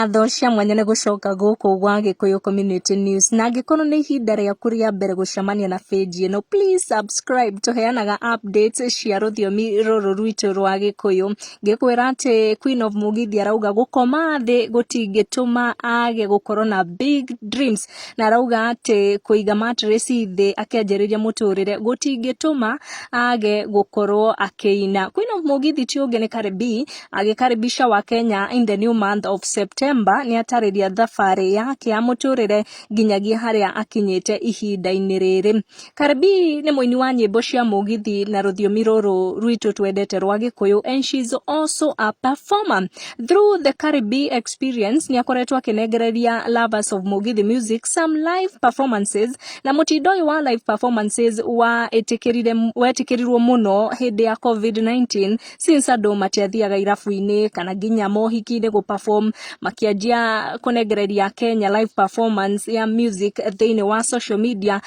ngatho cia mwanya nĩ gũcoka gũkũ gwa Gikuyu Community News na angĩkorwo nĩ ihinda rĩaku rĩa mbere gũcemania na page ĩno, please subscribe. Tũheanaga updates cia rũthiomi rũrũ rwitũ rwa Gikuyu. Ngĩkwĩra atĩ Queen of Mugithi arauga gũkoma thĩ gũtingĩtũma age gũkorwo na big dreams, na arauga atĩ kũiga mattress thĩ akĩanjĩrĩria mũtũrĩre gũtingĩtũma age gũkorwo akĩina. Queen of Mugithi ti ũngĩ nĩ Kareh agĩkaribisha wa Kenya in the new month of September, ni atarĩria thabarĩ yake ya mũtũrĩre nginyagia harĩa akinyĩte ihinda-inĩ rĩrĩ. Kareh nĩ mũini wa nyĩmbo cia Mugithi na rũthiomi rũrũ rwitũ twendete rwa Gikuyu, and she's also a performer. Through the Kareh experience ni akoretwo akĩnengereria lovers of Mugithi music some live performances, na mũtindo ũyũ wa live performances wetĩkĩrirwo mũno hĩndĩ ya COVID-19 since andũ matiathiaga irabu-inĩ kana nginya mohiki-inĩ gũperform, makianjia kũnengereria Kenya live performance ya music thĩinĩ wa social media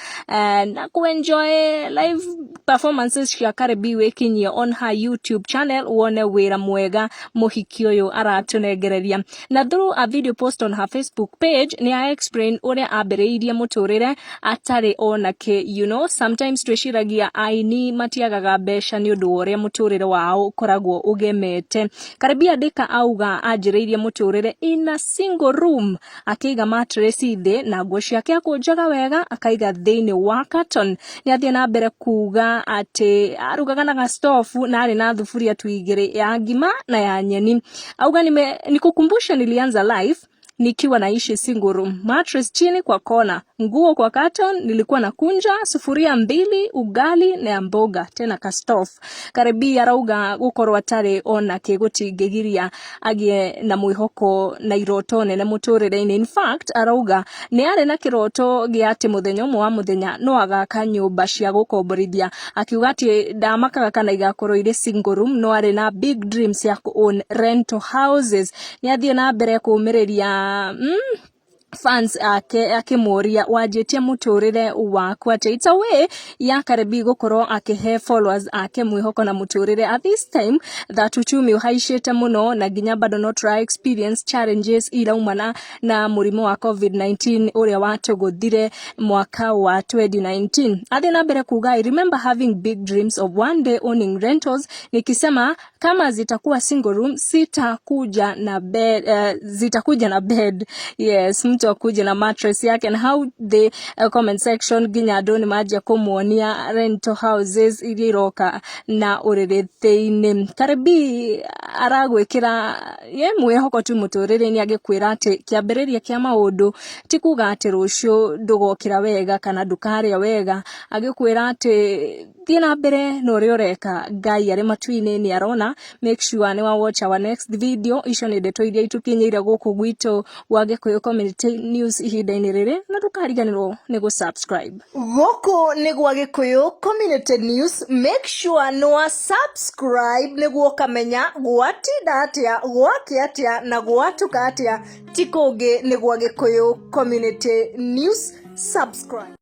na kuenjoy live performances cia Kareh wĩkinyie on her YouTube channel wone wĩra mwega mũhiki ũyũ aratũnengereria. Na through a video post on her Facebook page ni explain ũrĩa ambĩrĩirie mũtũrĩre atarĩ onake. You know, sometimes twĩciragia aini matiagaga mbeca nĩ ũndũ wa ũrĩa mũtũrĩre wao ũkoragwo ũgemete. Kareh andĩka auga anjĩrĩirie mũtũrĩre in a single room, akĩiga mattress thĩ na nguo ciake akũnjaga wega akaiga thĩinĩ wa carton. Ni athiĩ na mbere kuga atĩ arugaga na gastofu na arĩ na thufuria tu igĩrĩ, ya ngima na ya nyeni. Auga nikukumbusha nilianza live nikiwa naishi single room, mattress chini kwa kona, nguo kwa carton, nilikuwa na kunja, sufuria 2, ugali na mboga tena kastof. Kareh arauga gũkorwo atarĩ onake Gutikugiria agĩe na mwĩhoko na iroto nene mũtũrĩre-inĩ. In fact, arauga nĩ arĩ na kĩroto gĩa atĩ mũthenya ũmwe wa mũthenya no agaka nyũmba cia gũkomborithia, akiuga atĩ ndamakaga kana igakorwo irĩ single room, no arĩ na big dreams ya own rental houses. Ni athiĩ na mbere kũmĩrĩria fans akĩmoria wanjĩtie mũtũrĩre waku atĩ it's a way ya Kareh gũkorwo akĩhe followers ake mwĩhoko na mũtũrĩre at this time that uchumi ũhaicĩte mũno na nginya bado no try experience challenges iraumana na mũrimũ wa COVID-19 ũrĩa watũgũthire mwaka wa 2019. Athiĩ na mbere kuga I remember having big dreams of one day owning rentals, nikisema kama zitakuwa single room zitakuja na bed. Yes, mtu akuja na mattress yake. And how the comment section ginya andũ nĩ manjia kũmuonia rental houses iria iroka na ũrĩrĩ thĩinĩ. Kareh aragwĩkĩra mwĩhoko tu mũtũrĩre-inĩ, agĩkwĩra atĩ kĩambĩrĩria kĩa maũndũ ti kuga atĩ rũciũ ndũgokĩra wega kana ndũkarĩa wega. Agĩkwĩra atĩ thiĩ na mbere na ũrĩa ũreka, Ngai arĩ matu-inĩ nĩ arona. Make sure nĩ wa watch our next video. Icio nĩ ndeto iria itukinyĩire gũkũ gwitũ wa Gikuyu Community News ihinda-inĩ rĩrĩ, na ndũkariganĩrwo nĩ gũsubscribe. Gũkũ nĩ gwa Gikuyu Community News. Make sure nĩ wa subscribe nĩguo ũkamenya gwatinda atĩa, gwakĩ atĩa na gwatuka atĩa. Ti kũngĩ nĩ gwa Gikuyu Community News. Subscribe.